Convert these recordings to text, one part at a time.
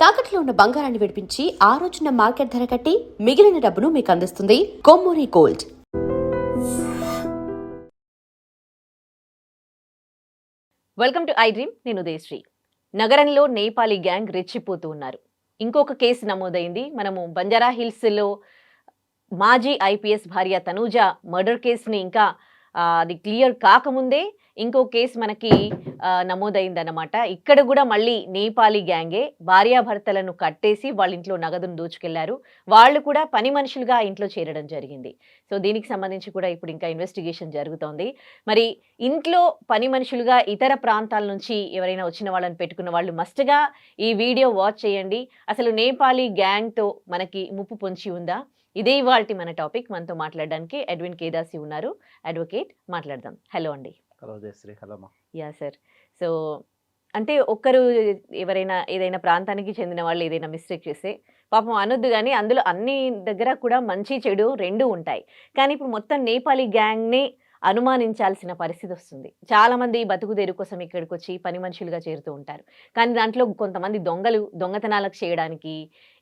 తాకట్లో ఉన్న బంగారాన్ని విడిపించి ఆ రోజున మార్కెట్ ధర కట్టి మిగిలిన డబ్బును మీకు అందిస్తుంది Kommuri gold. Welcome to I dream. నేను ఉదయశ్రీ. నగరంలో నేపాలీ గ్యాంగ్ రెచ్చిపోతూ ఉన్నారు. ఇంకొక కేసు నమోదైంది. మనము బంజారా హిల్స్లో మాజీ ఐపీఎస్ భార్య తనూజ మర్డర్ కేసుని ఇంకా అది క్లియర్ కాకముందే ఇంకో కేసు మనకి నమోదైందన్నమాట. ఇక్కడ కూడా మళ్ళీ నేపాలీ గ్యాంగే భార్యాభర్తలను కట్టేసి వాళ్ళ ఇంట్లో నగదును దోచుకెళ్లారు. వాళ్ళు కూడా పని మనుషులుగా ఇంట్లో చేరడం జరిగింది. సో దీనికి సంబంధించి కూడా ఇప్పుడు ఇంకా ఇన్వెస్టిగేషన్ జరుగుతోంది. మరి ఇంట్లో పని మనుషులుగా ఇతర ప్రాంతాల నుంచి ఎవరైనా వచ్చిన వాళ్ళని పెట్టుకున్న వాళ్ళు మస్ట్గా ఈ వీడియో వాచ్ చేయండి. అసలు నేపాలీ గ్యాంగ్తో మనకి ముప్పు పొంచి ఉందా? ఇదే ఇవాల్టి మన టాపిక్. మనతో మాట్లాడడానికి ఎడ్విన్ కేదాసి ఉన్నారు, అడ్వకేట్. మాట్లాడదాం. హలో అండి. హలో జయశ్రీ. హలో మా. Yeah sir. సో అంటే ఒక్కరు ఎవరైనా ఏదైనా ప్రాంతానికి చెందిన వాళ్ళు ఏదైనా మిస్టేక్ చేస్తే పాపం అనొద్దు, కానీ అందులో అన్ని దగ్గర కూడా మంచి చెడు రెండు ఉంటాయి. కానీ ఇప్పుడు మొత్తం నేపాలీ గ్యాంగ్ని అనుమానించాల్సిన పరిస్థితి వస్తుంది. చాలామంది బతుకుదేరు కోసం ఇక్కడికి వచ్చి పని మనుషులుగా చేరుతూ ఉంటారు. కానీ దాంట్లో కొంతమంది దొంగతనాలకు చేయడానికి,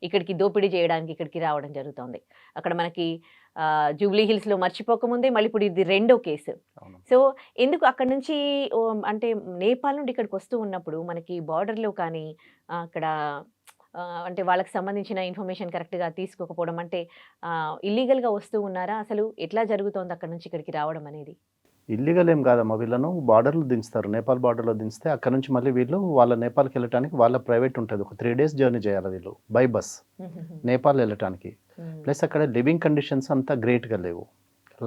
ఇక్కడికి దోపిడీ చేయడానికి ఇక్కడికి రావడం జరుగుతుంది. అక్కడ మనకి జూబ్లీ హిల్స్లో మర్చిపోకముందే మళ్ళీ ఇప్పుడు ఇది రెండో కేసు. సో ఎందుకు అక్కడ నుంచి అంటే నేపాల్ నుండి ఇక్కడికి వస్తూ ఉన్నప్పుడు మనకి బార్డర్లో కానీ అక్కడ అంటే వాళ్ళకి సంబంధించిన ఇన్ఫర్మేషన్ కరెక్ట్గా తీసుకోకపోవడం, అంటే ఇల్లీగల్గా వస్తూ ఉన్నారా? అసలు ఎట్లా జరుగుతోంది అక్కడ నుంచి ఇక్కడికి రావడం అనేది? ఇల్లీగల్ ఏం కాదమ్మా. వీళ్ళను బార్డర్లో దించుతారు, నేపాల్ బార్డర్లో దించితే అక్కడ నుంచి మళ్ళీ వీళ్ళు వాళ్ళ నేపాల్కి వెళ్ళడానికి వాళ్ళ ప్రైవేట్ ఉంటుంది. ఒక 3 days జర్నీ చేయాలి వీళ్ళు బై బస్ నేపాల్ వెళ్ళటానికి. ప్లస్ అక్కడ లివింగ్ కండిషన్స్ అంతా గ్రేట్గా లేవు.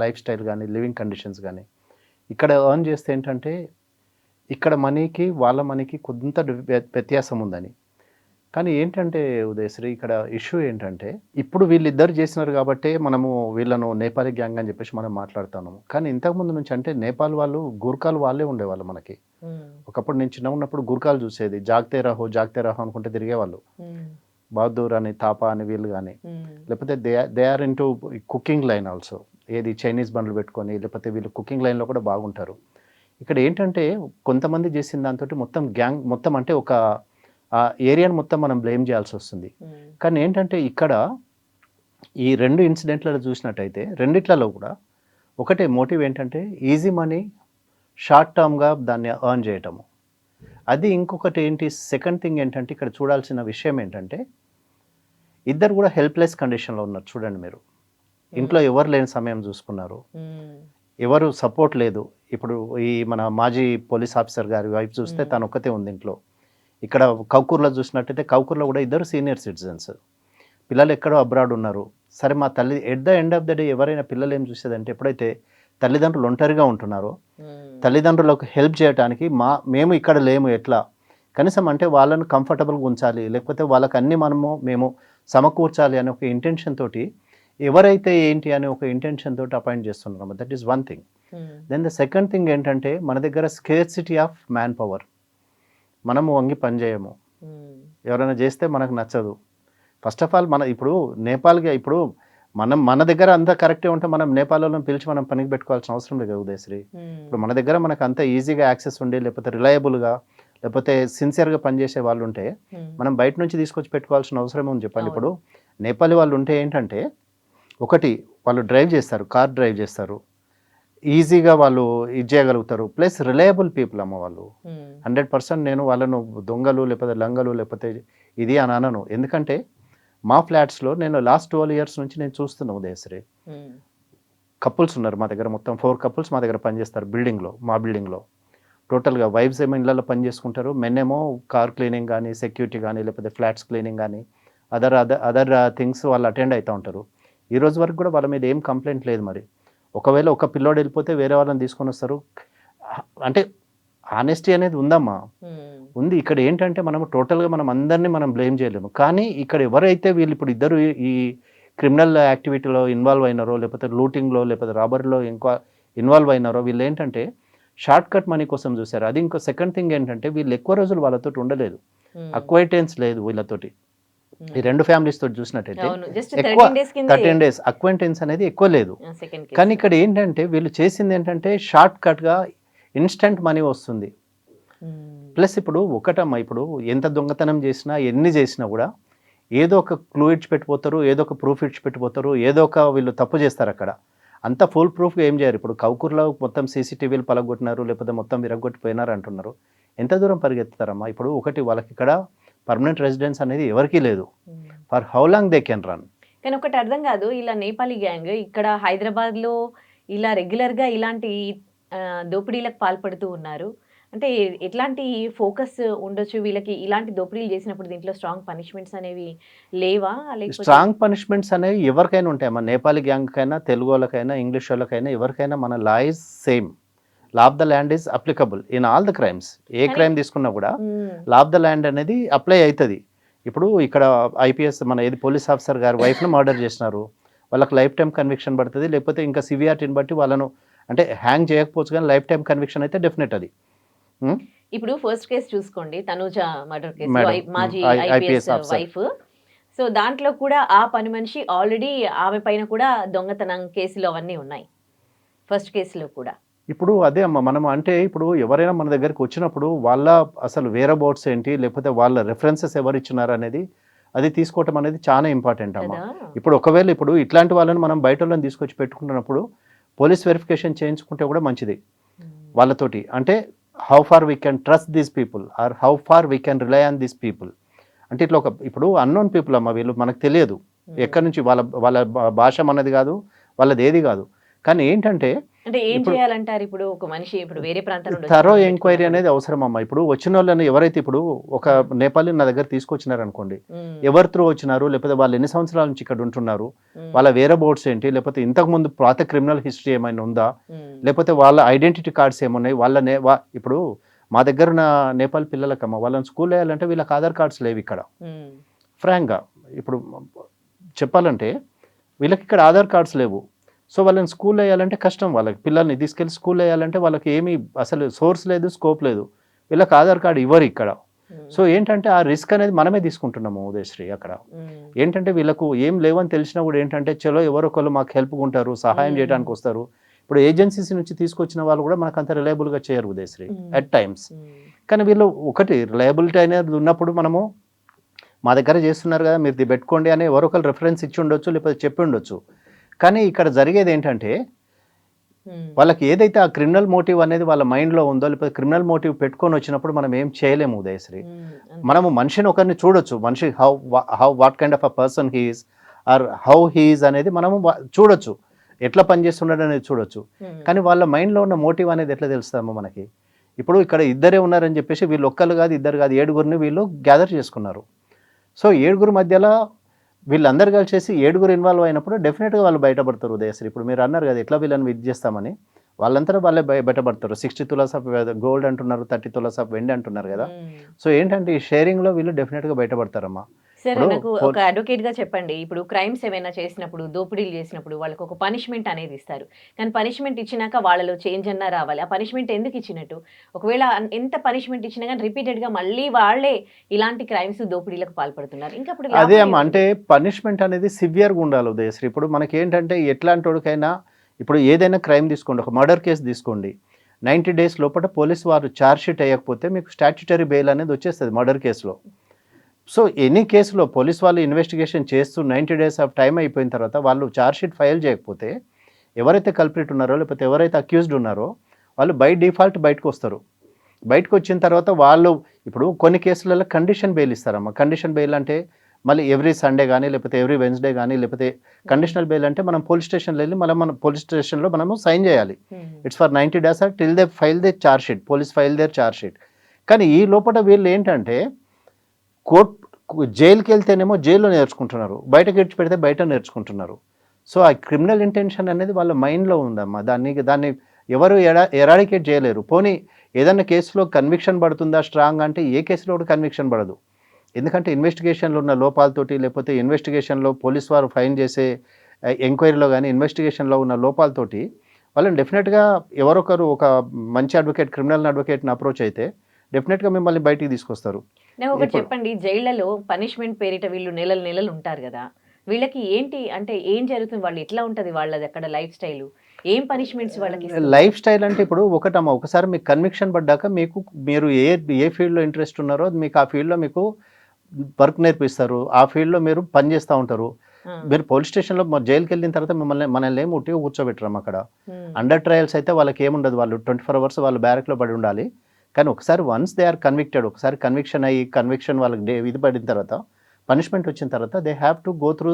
లైఫ్ స్టైల్ కానీ లివింగ్ కండిషన్స్ కానీ ఇక్కడ ఎర్న్ చేస్తే ఏంటంటే ఇక్కడ మనీకి వాళ్ళ మనీకి కొంత వ్యత్యాసం ఉందని. కానీ ఏంటంటే ఉదయశ్రీ, ఇక్కడ ఇష్యూ ఏంటంటే ఇప్పుడు వీళ్ళిద్దరు చేసినారు కాబట్టి మనము వీళ్ళను నేపాలీ గ్యాంగ్ అని చెప్పేసి మనం మాట్లాడుతున్నాము. కానీ ఇంతకుముందు నుంచి అంటే నేపాల్ వాళ్ళు గూర్ఖాలు వాళ్ళే ఉండేవాళ్ళు మనకి. ఒకప్పుడు నేను చిన్న ఉన్నప్పుడు గూర్ఖాలు చూసేది, జాగ్తే రహో అనుకుంటే తిరిగేవాళ్ళు. బహదూర్ అని, తాపా అని వీళ్ళు కానీ, లేకపోతే they are into cooking line also. ఏది చైనీస్ బండ్లు పెట్టుకొని, లేకపోతే వీళ్ళు కుకింగ్ లైన్లో కూడా బాగుంటారు. ఇక్కడ ఏంటంటే కొంతమంది చేసిన దాంతో మొత్తం గ్యాంగ్ మొత్తం అంటే ఒక ఆ ఏరియాను మొత్తం మనం బ్లేమ్ చేయాల్సి వస్తుంది. కానీ ఏంటంటే ఇక్కడ ఈ 2 ఇన్సిడెంట్లలో చూసినట్టయితే రెండిట్లలో కూడా ఒకటే మోటివ్ ఏంటంటే ఈజీ మనీ, షార్ట్ టర్మ్గా దాన్ని ఎర్న్ చేయటము. అది ఇంకొకటి ఏంటి, సెకండ్ థింగ్ ఏంటంటే ఇక్కడ చూడాల్సిన విషయం ఏంటంటే ఇద్దరు కూడా హెల్ప్లెస్ కండిషన్లో ఉన్నారు. చూడండి మీరు, ఇంట్లో ఎవరు లేని సమయం చూసుకున్నారు, ఎవరు సపోర్ట్ లేదు. ఇప్పుడు ఈ మన మాజీ పోలీస్ ఆఫీసర్ గారి వైఫ్ చూస్తే తను ఒక్కతే ఉంది ఇంట్లో. ఇక్కడ కౌకూర్లో చూసినట్టయితే కౌకూర్లో కూడా ఇద్దరు సీనియర్ సిటిజన్స్, పిల్లలు ఎక్కడో అబ్రాడ్ ఉన్నారు. సరే మా తల్లి at the end of the day ఎవరైనా పిల్లలు ఏం చూసేదంటే ఎప్పుడైతే తల్లిదండ్రులు ఒంటరిగా ఉంటున్నారో తల్లిదండ్రులకు హెల్ప్ చేయడానికి మేము ఇక్కడ లేము, ఎట్లా కనీసం అంటే వాళ్ళను కంఫర్టబుల్గా ఉంచాలి, లేకపోతే వాళ్ళకి అన్ని మేము సమకూర్చాలి అనే ఒక ఇంటెన్షన్ తోటి ఎవరైతే ఏంటి అనే ఒక ఇంటెన్షన్ తోటి అపాయింట్ చేస్తున్నాము. That is one thing. Then the second thing ఏంటంటే మన దగ్గర స్కేర్సిటీ ఆఫ్ మ్యాన్ పవర్. మనము వంగి పని చేయము, ఎవరైనా చేస్తే మనకు నచ్చదు. ఫస్ట్ ఆఫ్ ఆల్ మన ఇప్పుడు నేపాల్గా ఇప్పుడు మన దగ్గర అంతా కరెక్టే ఉంటే మనం నేపాల్లో పిలిచి మనం పనికి పెట్టుకోవాల్సిన అవసరం లేదు ఉదయశ్రీ. ఇప్పుడు మన దగ్గర మనకు అంత ఈజీగా యాక్సెస్ ఉండి, లేకపోతే రిలయబుల్గా, లేకపోతే సిన్సియర్గా పనిచేసే వాళ్ళు ఉంటే మనం బయట నుంచి తీసుకొచ్చి పెట్టుకోవాల్సిన అవసరం ఉంది చెప్పండి. ఇప్పుడు నేపాలీ వాళ్ళు ఉంటే ఏంటంటే ఒకటి వాళ్ళు డ్రైవ్ చేస్తారు, కార్ డ్రైవ్ చేస్తారు, ఈజీగా వాళ్ళు ఇది చేయగలుగుతారు. ప్లస్ రిలయబుల్ పీపుల్ అమ్మ వాళ్ళు. 100% నేను వాళ్ళను దొంగలు లేకపోతే లంగలు లేకపోతే ఇది అని అనను. ఎందుకంటే మా ఫ్లాట్స్లో నేను లాస్ట్ 12 years నుంచి నేను చూస్తున్నాను ఉదయశ్రీ. కపుల్స్ ఉన్నారు మా దగ్గర, మొత్తం 4 couples మా దగ్గర పనిచేస్తారు బిల్డింగ్లో. మా బిల్డింగ్లో టోటల్గా వైఫ్స్ ఏమో ఇళ్ళలో పని చేసుకుంటారు, మెన్ ఏమో కార్ క్లీనింగ్ కానీ, సెక్యూరిటీ కానీ, లేకపోతే ఫ్లాట్స్ క్లీనింగ్ కానీ, అదర్ థింగ్స్ వాళ్ళు అటెండ్ అవుతూ ఉంటారు. ఈ రోజు వరకు కూడా వాళ్ళ మీద ఏం కంప్లైంట్ లేదు. మరి ఒకవేళ ఒక పిల్లోడు వెళ్ళిపోతే వేరే వాళ్ళని తీసుకొని వస్తారు. అంటే ఆనెస్టీ అనేది ఉందమ్మా, ఉంది. ఇక్కడ ఏంటంటే మనం టోటల్గా మనం అందరినీ మనం బ్లేమ్ చేయలేము. కానీ ఇక్కడ ఎవరైతే వీళ్ళు ఇప్పుడు ఇద్దరు ఈ క్రిమినల్ యాక్టివిటీలో ఇన్వాల్వ్ అయినారో, లేకపోతే లూటింగ్లో లేకపోతే రాబరీలో ఇన్వాల్వ్ అయినారో, వీళ్ళు ఏంటంటే షార్ట్ కట్ మనీ కోసం చూశారు. అది ఇంకో సెకండ్ థింగ్ ఏంటంటే వీళ్ళు ఎక్కువ రోజులు వాళ్ళతో ఉండలేదు, అక్వైటెన్స్ లేదు వీళ్ళతోటి. ఈ 2 families తోటి చూసినట్టయితే ఎక్కువ 13 days అక్వైంటెన్స్ అనేది ఎక్కువ లేదు. కానీ ఇక్కడ ఏంటంటే వీళ్ళు చేసింది ఏంటంటే షార్ట్ కట్గా ఇన్స్టెంట్ మనీ వస్తుంది. ప్లస్ ఇప్పుడు ఒకటమ్మా, ఇప్పుడు ఎంత దొంగతనం చేసినా ఎన్ని చేసినా కూడా ఏదో ఒక క్లూ ఇచ్చి పెట్టిపోతారు, ఏదో ఒక ప్రూఫ్ ఇచ్చి పెట్టిపోతారు, ఏదో ఒక వీళ్ళు తప్పు చేస్తారు అక్కడ. అంత ఫుల్ ప్రూఫ్గా ఏం చేయరు. ఇప్పుడు కౌకూర్లో మొత్తం సీసీటీవీలు పలగొట్టినారు, లేకపోతే మొత్తం విరగొట్టిపోయినారు అంటున్నారు. ఎంత దూరం పరిగెత్తుతారమ్మా? ఇప్పుడు ఒకటి, వాళ్ళకి ఇక్కడ పర్మనెంట్ రెసిడెన్స్ అనేది ఎవరికీ లేదు. For how long they can run? కానీ ఒకటి అర్థం కాదు, ఇలా నేపాలీ గ్యాంగ్ ఇక్కడ హైదరాబాద్లో ఇలా రెగ్యులర్గా ఇలాంటి దోపిడీలకు పాల్పడుతూ ఉన్నారు. అంటే ఎట్లాంటి ఫోకస్ ఉండొచ్చు వీళ్ళకి ఇలాంటి దోపిడీలు చేసినప్పుడు? దీంట్లో స్ట్రాంగ్ పనిష్మెంట్స్ అనేవి లేవా? లేకపోతే స్ట్రాంగ్ పనిష్మెంట్స్ అనేవి ఎవరికైనా ఉంటాయమ్మా. నేపాలీ గ్యాంగ్కైనా, తెలుగు వాళ్ళకైనా, ఇంగ్లీష్ వాళ్ళకైనా, ఎవరికైనా మన law is same. Law of the land is applicable in all the crimes. A crime తీసుకున్నా కూడా లా ఆఫ్ ద ల్యాండ్ అనేది అప్లై అవుతుంది. ఇప్పుడు ఇక్కడ ఐపీఎస్ మన ఏది పోలీస్ ఆఫీసర్ గారు వైఫ్ను మర్డర్ చేసినారు, వాళ్ళకి లైఫ్ టైం కన్విక్షన్ పడుతుంది. లేకపోతే ఇంకా సివియారిటీని బట్టి వాళ్ళను అంటే హ్యాంగ్ చేయకపోవచ్చు, కానీ లైఫ్ టైం కన్విక్షన్ అయితే డెఫినెట్ అది. ఇప్పుడు ఫస్ట్ కేసు చూసుకోండి, తనూజ మర్డర్ కేసు, Madam, మాజీ IPS IPS officer. Wife. So దాంట్లో కూడా ఆ పని మనిషి ఆల్రెడీ ఆమె పైన కూడా దొంగతనం కేసులు అవన్నీ ఉన్నాయి ఫస్ట్ కేసులో కూడా. ఇప్పుడు అదే అమ్మ, మనం అంటే ఇప్పుడు ఎవరైనా మన దగ్గరికి వచ్చినప్పుడు వాళ్ళ అసలు వేరే బోర్డ్స్ ఏంటి, లేకపోతే వాళ్ళ రెఫరెన్సెస్ ఎవరు ఇచ్చినారు అనేది అది తీసుకోవటం అనేది చాలా ఇంపార్టెంట్ అమ్మ. కదా. ఇప్పుడు ఒకవేళ ఇప్పుడు ఇట్లాంటి వాళ్ళని మనం బయట వాళ్ళని తీసుకొచ్చి పెట్టుకుంటున్నప్పుడు పోలీస్ వెరిఫికేషన్ చేయించుకుంటే కూడా మంచిది వాళ్ళతోటి. అంటే how far we can trust these people or how far we can rely on these people. అంటే ఇట్లా ఒక ఇప్పుడు అన్నోన్ పీపుల్ అమ్మ, వీళ్ళు మనకు తెలియదు ఎక్కడి నుంచి, వాళ్ళ వాళ్ళ భాష మనది కాదు, వాళ్ళది ఏది కాదు. కానీ ఏంటంటే అంటే ఏం చేయాలంటారు? ఇప్పుడు ఒక మనిషి ఇప్పుడు వేరే ప్రాంతం నుండి థరో వచ్చి ఎంక్వైరీ అనేది అవసరం అమ్మ. ఇప్పుడు వచ్చిన వాళ్ళని ఎవరైతే ఇప్పుడు ఒక నేపాలి నా దగ్గర తీసుకొచ్చినారు అనుకోండి, ఎవరి త్రూ వచ్చినారు, లేకపోతే వాళ్ళు ఎన్ని సంవత్సరాల నుంచి ఇక్కడ ఉంటున్నారు, వాళ్ళ వేరే బోర్డ్స్ ఏంటి, లేకపోతే ఇంతకు ముందు పాత క్రిమినల్ హిస్టరీ ఏమైనా ఉందా, లేకపోతే వాళ్ళ ఐడెంటిటీ కార్డ్స్ ఏమున్నాయి, వాళ్ళ ఇప్పుడు మా దగ్గర ఉన్న నేపాల్ పిల్లలకమ్మ వాళ్ళని స్కూల్ వేయాలంటే వీళ్ళకి ఆధార్ కార్డ్స్ లేవు ఇక్కడ. ఫ్రాంక్గా ఇప్పుడు చెప్పాలంటే వీళ్ళకి ఇక్కడ ఆధార్ కార్డ్స్ లేవు. సో వాళ్ళని స్కూల్ వేయాలంటే కష్టం. వాళ్ళకి పిల్లల్ని తీసుకెళ్ళి స్కూల్ వేయాలంటే వాళ్ళకి ఏమీ అసలు సోర్స్ లేదు, స్కోప్ లేదు. వీళ్ళకి ఆధార్ కార్డు ఇవ్వరు ఇక్కడ. సో ఏంటంటే ఆ రిస్క్ అనేది మనమే తీసుకుంటున్నాము ఉదయశ్రీ. అక్కడ ఏంటంటే వీళ్ళకు ఏం లేవని తెలిసినా కూడా ఏంటంటే చలో ఎవరో ఒకళ్ళు మాకు హెల్ప్గా ఉంటారు, సహాయం చేయడానికి వస్తారు. ఇప్పుడు ఏజెన్సీస్ నుంచి తీసుకొచ్చిన వాళ్ళు కూడా మనకు అంత రిలయబుల్గా చేయరు ఉదయశ్రీ అట్ టైమ్స్. కానీ వీళ్ళు ఒకటి రిలయబిలిటీ అనేది ఉన్నప్పుడు మనము మా దగ్గర చేస్తున్నారు కదా మీరు ఇది పెట్టుకోండి అని ఎవరో ఒకరు రెఫరెన్స్ ఇచ్చి ఉండొచ్చు, లేకపోతే చెప్పి ఉండొచ్చు. కానీ ఇక్కడ జరిగేది ఏంటంటే వాళ్ళకి ఏదైతే ఆ క్రిమినల్ మోటివ్ అనేది వాళ్ళ మైండ్లో ఉందో, లేకపోతే క్రిమినల్ మోటివ్ పెట్టుకొని వచ్చినప్పుడు మనం ఏం చేయలేము ఉదయశ్రీ. మనము మనిషిని ఒకరిని చూడొచ్చు, మనిషి how what kind of a person he is or how he is అనేది మనము చూడొచ్చు, ఎట్లా పనిచేస్తున్నాడు అనేది చూడొచ్చు. కానీ వాళ్ళ మైండ్లో ఉన్న మోటివ్ అనేది ఎట్లా తెలుస్తామో మనకి. ఇప్పుడు ఇక్కడ ఇద్దరే ఉన్నారని చెప్పేసి వీళ్ళు ఒక్కరు కాదు, ఇద్దరు కాదు, 7గురిని వీళ్ళు గ్యాదర్ చేసుకున్నారు. సో 7గురు మధ్యలో వీళ్ళందరూ కలిసేసి 7గురు ఇన్వాల్వ్ అయినప్పుడు డెఫినెట్గా వాళ్ళు బయటపడతారు ఉదయశ్రీ. ఇప్పుడు మీరు అన్నారు కదా ఎట్లా వీళ్ళని విధి చేస్తామని, వాళ్ళంతా వాళ్ళే బయటపడతారు. 60 తులాస్ ఆఫ్ గోల్డ్ అంటున్నారు, 30 తులాస్ ఆఫ్ వెండి అంటున్నారు కదా. సో ఏంటంటే ఈ షేరింగ్లో వీళ్ళు డెఫినెట్గా బయటపడతారమ్మా. సరే, నాకు ఒక అడ్వకేట్ గా చెప్పండి, ఇప్పుడు క్రైమ్స్ ఏమైనా చేసినప్పుడు, దోపిడీలు చేసినప్పుడు వాళ్ళకి ఒక పనిష్మెంట్ అనేది ఇస్తారు. కానీ పనిష్మెంట్ ఇచ్చినాక వాళ్ళలో చేంజ్ అన్నా రావాలి. ఆ పనిష్మెంట్ ఎందుకు ఇచ్చినట్టు? ఒకవేళ ఎంత పనిష్మెంట్ ఇచ్చినా కానీ రిపీటెడ్ గా మళ్ళీ వాళ్ళే ఇలాంటి క్రైమ్స్, దోపిడీలకు పాల్పడుతున్నారు. ఇంకా అప్పుడు అదే అమ్మ, అంటే పనిష్మెంట్ అనేది సివియర్గా ఉండాలి ఉదయశ్రీ. ఇప్పుడు మనకి ఏంటంటే ఎట్లాంటి వాడికైనా ఇప్పుడు ఏదైనా క్రైమ్ తీసుకోండి, ఒక మర్డర్ కేసు తీసుకోండి, 90 days లోపల పోలీసు వారు ఛార్జ్షీట్ వేయకపోతే మీకు స్టాట్యుటరీ బెయిల్ అనేది వచ్చేస్తుంది మర్డర్ కేసులో. సో ఎనీ కేసులో పోలీస్ వాళ్ళు ఇన్వెస్టిగేషన్ చేస్తూ 90 days ఆఫ్ టైం అయిపోయిన తర్వాత వాళ్ళు ఛార్జ్షీట్ ఫైల్ చేయకపోతే ఎవరైతే కల్ప్రిట్ ఉన్నారో, లేకపోతే ఎవరైతే అక్యూజ్డ్ ఉన్నారో వాళ్ళు బై డిఫాల్ట్ బయటకు వస్తారు. బయటకు వచ్చిన తర్వాత వాళ్ళు ఇప్పుడు కొన్ని కేసులలో కండిషన్ బెయిల్ ఇస్తారమ్మా. కండిషన్ బెయిల్ అంటే మళ్ళీ ఎవ్రీ సండే కానీ, లేకపోతే ఎవ్రీ వెన్స్డే కానీ, లేకపోతే కండిషనల్ బెయిల్ అంటే మనం పోలీస్ స్టేషన్లో వెళ్ళి మళ్ళీ మన పోలీస్ స్టేషన్లో మనము సైన్ చేయాలి. It's for 90 days till they file their chargesheet, police file their chargesheet. కానీ ఈ లోపల వీళ్ళు ఏంటంటే జైలుకి వెళ్తేనేమో జైల్లో నేర్చుకుంటున్నారు, బయటకు ఇడ్చి పెడితే బయట నేర్చుకుంటున్నారు. సో ఆ క్రిమినల్ ఇంటెన్షన్ అనేది వాళ్ళ మైండ్లో ఉందమ్మా. దాన్ని ఎవరు ఎరాడికేట్ చేయలేరు. పోనీ ఏదన్నా కేసులో కన్విక్షన్ పడుతుందా స్ట్రాంగ్ అంటే ఏ కేసులో కూడా కన్విక్షన్ పడదు. ఎందుకంటే ఇన్వెస్టిగేషన్లో ఉన్న లోపాలతోటి, లేకపోతే ఇన్వెస్టిగేషన్లో పోలీస్ వారు ఫైన్ చేసే ఎంక్వైరీలో కానీ ఇన్వెస్టిగేషన్లో ఉన్న లోపాలతోటి వాళ్ళని డెఫినెట్గా ఎవరొకరు ఒక మంచి అడ్వకేట్, క్రిమినల్ అడ్వకేట్ని అప్రోచ్ అయితే డెఫినెట్గా మిమ్మల్ని బయటికి తీసుకొస్తారు. నాకు ఒకటి చెప్పండి, జైళ్లలో పనిష్మెంట్ పేరిట వీళ్ళు నెలలు ఉంటారు కదా, వీళ్ళకి ఏంటి అంటే ఏం జరుగుతుంది, వాళ్ళు ఎట్లా ఉంటుంది వాళ్ళది అక్కడ లైఫ్ స్టైల్? ఏం పనిష్మెంట్స్ వాళ్ళకి ఇస్తున్నారు? లైఫ్ స్టైల్ అంటే ఇప్పుడు ఒకటమ్మా, ఒకసారి మీకు కన్విక్షన్ పడ్డాక మీరు ఏ ఫీల్డ్లో ఇంట్రెస్ట్ ఉన్నారో మీకు ఆ ఫీల్డ్లో మీకు వర్క్ నేర్పిస్తారు, ఆ ఫీల్డ్లో మీరు పని చేస్తూ ఉంటారు. మీరు పోలీస్ స్టేషన్లో జైలుకి వెళ్ళిన తర్వాత మనల్ని ఏమి ఉట్టిగా కూర్చోబెట్టరాం అక్కడ. అండర్ ట్రయల్స్ అయితే వాళ్ళకి ఏముండదు, వాళ్ళు 24 hours వాళ్ళు బ్యారక్లో పడి ఉండాలి. కానీ ఒకసారి వన్స్ దే ఆర్ కన్విక్టెడ్, ఒకసారి కన్విక్షన్ వాళ్ళకి ఇది పడిన తర్వాత, పనిష్మెంట్ వచ్చిన తర్వాత they have to go through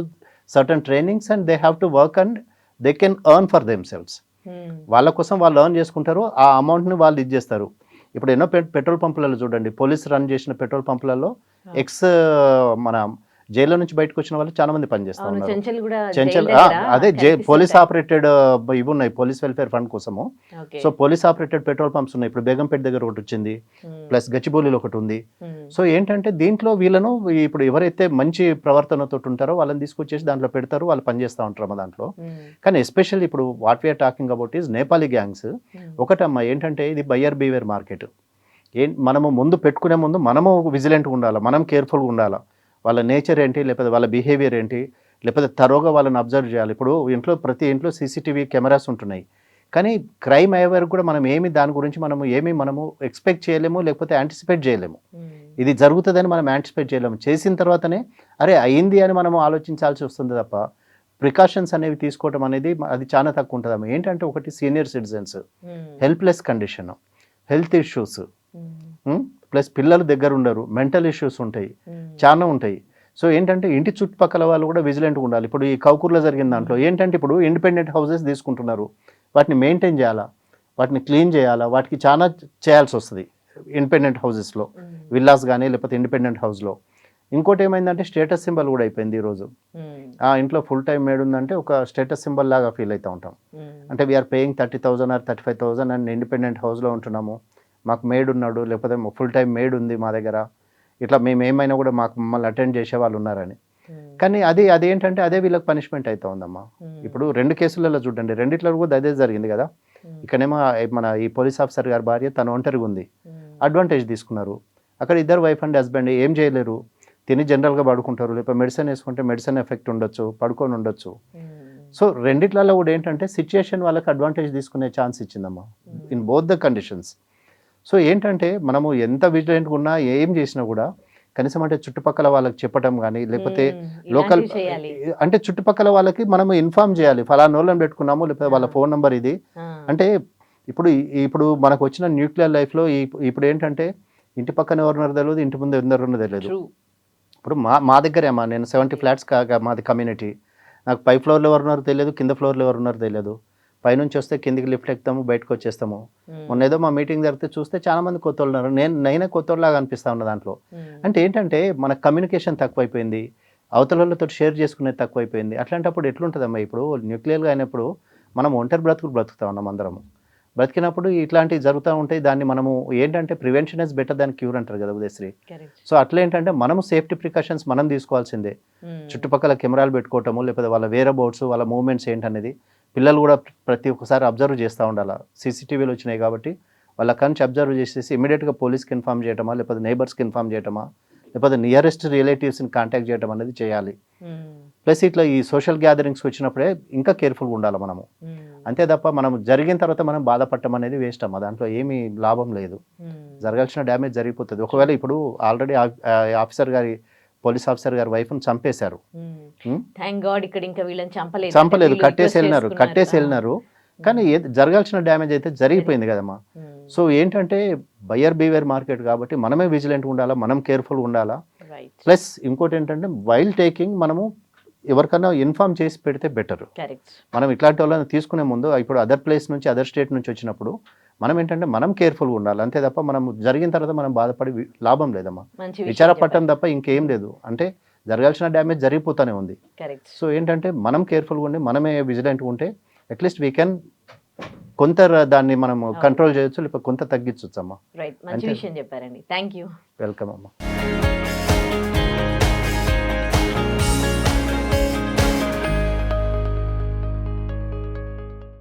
certain trainings and they have to work and they can earn for them selves. వాళ్ళ కోసం వాళ్ళు ఎర్న్ చేసుకుంటారు, ఆ అమౌంట్ని వాళ్ళు ఇది చేస్తారు. ఇప్పుడు ఎన్నో పెట్రోల్ పంపులలో చూడండి, పోలీస్ రన్ చేసిన పెట్రోల్ పంపులలో మన జైల్లో నుంచి బయటకు వచ్చిన వాళ్ళు చాలా మంది పనిచేస్తూ ఉన్నారు. అదే పోలీస్ ఆపరేటెడ్ ఇవి ఉన్నాయి, పోలీస్ వెల్ఫేర్ ఫండ్ కోసము. So police operated petrol pumps ఉన్నాయి. ఇప్పుడు బేగంపేట దగ్గర ఒకటి వచ్చింది, ప్లస్ గచ్చిబౌలిలో ఒకటి ఉంది. సో ఏంటంటే దీంట్లో వీళ్ళను ఇప్పుడు ఎవరైతే మంచి ప్రవర్తనతో ఉంటారో వాళ్ళని తీసుకొచ్చేసి దాంట్లో పెడతారు, వాళ్ళు పనిచేస్తూ ఉంటారు దాంట్లో. కానీ ఎస్పెషల్లీ ఇప్పుడు what we're talking about is Nepali gangs. ఒకటమ్మా ఏంటంటే ఇది బయ్యర్ బీవేర్ మార్కెట్. మనము ముందు పెట్టుకునే ముందు మనము విజిలెంట్గా ఉండాలి, మనం కేర్ఫుల్గా ఉండాలి. వాళ్ళ నేచర్ ఏంటి, లేకపోతే వాళ్ళ బిహేవియర్ ఏంటి, లేకపోతే తరోగా వాళ్ళని అబ్జర్వ్ చేయాలి. ఇప్పుడు ప్రతి ఇంట్లో సీసీటీవీ కెమెరాస్ ఉంటున్నాయి, కానీ క్రైమ్ అయ్యే వరకు కూడా దాని గురించి మనము ఎక్స్పెక్ట్ చేయలేము, లేకపోతే యాంటిసిపేట్ చేయలేము. ఇది జరుగుతుందని మనం యాంటిసిపేట్ చేయలేము. చేసిన తర్వాతనే అరే అయింది అని మనం ఆలోచించాల్సి వస్తుంది తప్ప ప్రికాషన్స్ అనేవి తీసుకోవడం అనేది అది చాలా తక్కువ ఉంటుంది. ఏంటంటే ఒకటి senior citizens, helpless condition, health issues, plus పిల్లలు దగ్గర ఉండరు, మెంటల్ ఇష్యూస్ ఉంటాయి, చాలా ఉంటాయి. సో ఏంటంటే ఇంటి చుట్టుపక్కల వాళ్ళు కూడా విజిలెంట్గా ఉండాలి. ఇప్పుడు ఈ కౌకూర్లో జరిగిన దాంట్లో ఏంటంటే ఇప్పుడు ఇండిపెండెంట్ హౌసెస్ తీసుకుంటున్నారు, వాటిని మెయింటైన్ చేయాలా, వాటిని క్లీన్ చేయాలా, వాటికి చాలా చేయాల్సి వస్తుంది ఇండిపెండెంట్ హౌసెస్లో, విల్లాస్ కానీ లేకపోతే ఇండిపెండెంట్ హౌస్లో. ఇంకోటి ఏమైందంటే స్టేటస్ సింబల్ కూడా అయిపోయింది ఈరోజు. ఆ ఇంట్లో ఫుల్ టైం మేడ్ ఉందంటే ఒక స్టేటస్ సింబల్ లాగా ఫీల్ అవుతూ ఉంటాం. అంటే we're paying 30,000 or 35,000 and independent హౌస్లో ఉంటున్నాము, మాకు మేడ్ ఉన్నాడు, లేకపోతే ఫుల్ టైం మేడ్ ఉంది మా దగ్గర, ఇట్లా మేము ఏమైనా కూడా మమ్మల్ని అటెండ్ చేసే వాళ్ళు ఉన్నారని. కానీ అదేంటంటే అదే వీళ్ళకి పనిష్మెంట్ అవుతా ఉందమ్మా. ఇప్పుడు 2 కేసులలో చూడండి, రెండిట్లో కూడా అదే జరిగింది కదా. ఇక్కడేమో మన ఈ పోలీస్ ఆఫీసర్ గారి భార్య తను ఒంటరిగా ఉంది, అడ్వాంటేజ్ తీసుకున్నారు. అక్కడ ఇద్దరు వైఫ్ అండ్ హస్బెండ్ ఏం చేయలేరు, తిని జనరల్గా పడుకుంటారు, లేకపోతే మెడిసిన్ వేసుకుంటే మెడిసిన్ ఎఫెక్ట్ ఉండొచ్చు, పడుకొని ఉండొచ్చు. సో రెండిట్లలో కూడా ఏంటంటే సిచ్యుయేషన్ వాళ్ళకి అడ్వాంటేజ్ తీసుకునే ఛాన్స్ ఇచ్చిందమ్మా in both the conditions. So ఏంటంటే మనము ఎంత విజిలెంట్గా ఉన్నా ఏం చేసినా కూడా కనీసం అంటే చుట్టుపక్కల వాళ్ళకి చెప్పటం కానీ, లేకపోతే లోకల్ అంటే చుట్టుపక్కల వాళ్ళకి మనము ఇన్ఫార్మ్ చేయాలి, ఫలానా వాళ్ళని పెట్టుకున్నాము, లేకపోతే వాళ్ళ ఫోన్ నెంబర్ ఇది. అంటే ఇప్పుడు మనకు వచ్చిన న్యూక్లియర్ లైఫ్లో ఇప్పుడు ఏంటంటే ఇంటి పక్కన ఎవరున్నారో తెలియదు, ఇంటి ముందు ఎవరున్నారో తెలియదు. ఇప్పుడు మా దగ్గరేమా నేను 70 flats కాగా మాది కమ్యూనిటీ, నాకు పై ఫ్లోర్లో ఎవరున్నారో తెలియదు, కింద ఫ్లోర్లో ఎవరున్నారో తెలియదు. పైనుంచి వస్తే కిందికి లిఫ్ట్ ఎక్కుతాము, బయటకు వచ్చేస్తాము. మొన్న ఏదో మా మీటింగ్ జరిగితే చూస్తే చాలా మంది కొత్త వాళ్ళు ఉన్నారు, నేనే కొత్తలాగా అనిపిస్తా ఉన్న దాంట్లో. అంటే ఏంటంటే మన కమ్యూనికేషన్ తక్కువైపోయింది, అవతలతో షేర్ చేసుకునేది తక్కువైపోయింది. అట్లాంటప్పుడు ఎట్లుంటుందమ్మా, ఇప్పుడు న్యూక్లియర్గా అయినప్పుడు మనం ఒంటరి బ్రతుకుతా ఉన్నాం అందరము. బ్రతికినప్పుడు ఇట్లాంటివి జరుగుతూ ఉంటాయి. దాన్ని మనము ఏంటంటే prevention is better than cure అంటారు కదా ఉదయశ్రీ. సో అట్లా ఏంటంటే మనము సేఫ్టీ ప్రికాషన్స్ మనం తీసుకోవాల్సిందే. చుట్టుపక్కల కెమెరాలు పెట్టుకోవటము, లేకపోతే వాళ్ళ వేర్ అబౌట్స్, వాళ్ళ మూవ్మెంట్స్ ఏంటనేది పిల్లలు కూడా ప్రతి ఒక్కసారి అబ్జర్వ్ చేస్తూ ఉండాలి. సీసీటీవీలు వచ్చినాయి కాబట్టి వాళ్ళ కంచి అబ్జర్వ్ చేసేసి ఇమీడియట్గా పోలీస్కి ఇన్ఫామ్ చేయటమా, లేకపోతే నైబర్స్కి ఇన్ఫామ్ చేయటమా, లేకపోతే నియరెస్ట్ రిలేటివ్స్ని కాంటాక్ట్ చేయడం అనేది చేయాలి. ప్లస్ ఇట్లా ఈ సోషల్ గ్యాదరింగ్స్కి వచ్చినప్పుడే ఇంకా కేర్ఫుల్గా ఉండాలి మనము. అంతే తప్ప మనం జరిగిన తర్వాత మనం బాధపడటం అనేది వేస్ట్ అమ్మా, దాంట్లో ఏమీ లాభం లేదు. జరగాల్సిన డ్యామేజ్ జరిగిపోతుంది. ఒకవేళ ఇప్పుడు ఆల్రెడీ పోలీస్ ఆఫీసర్ గారి వైఫ్ని చంపేశారు, చంపలేదు, కట్టేసి వెళ్ళినారు. కానీ జరగాల్సిన డ్యామేజ్ అయితే జరిగిపోయింది కదమ్మా. సో ఏంటంటే బయ్యర్ బీవేర్ మార్కెట్ కాబట్టి మనమే విజిలెంట్గా ఉండాలా, మనం కేర్ఫుల్గా ఉండాలా. ప్లస్ ఇంకోటి ఏంటంటే వైల్ టేకింగ్ మనము ఎవరికన్నా ఇన్ఫార్మ్ చేసి పెడితే బెటర్. మనం ఇట్లాంటి వాళ్ళని తీసుకునే ముందు ఇప్పుడు అదర్ ప్లేస్ నుంచి, అదర్ స్టేట్ నుంచి వచ్చినప్పుడు మనం ఏంటంటే మనం కేర్ఫుల్గా ఉండాలి. అంతే తప్ప మనం జరిగిన తర్వాత మనం బాధపడి లాభం లేదమ్మా, విచారపడటం తప్ప ఇంకేం లేదు. అంటే జరగాల్సిన డ్యామేజ్ జరిగిపోతూనే ఉంది. సో ఏంటంటే మనం కేర్ఫుల్గా ఉండి మనమే విజిలెంట్గా ఉంటే అట్లీస్ట్ వీ కెన్ కొంత దాన్ని మనం కంట్రోల్ చేయొచ్చు, లేకపోతే కొంత తగ్గించవచ్చు అమ్మా. మంచి విషయం చెప్పారండి. Thank you. వెల్కమ్ అమ్మా.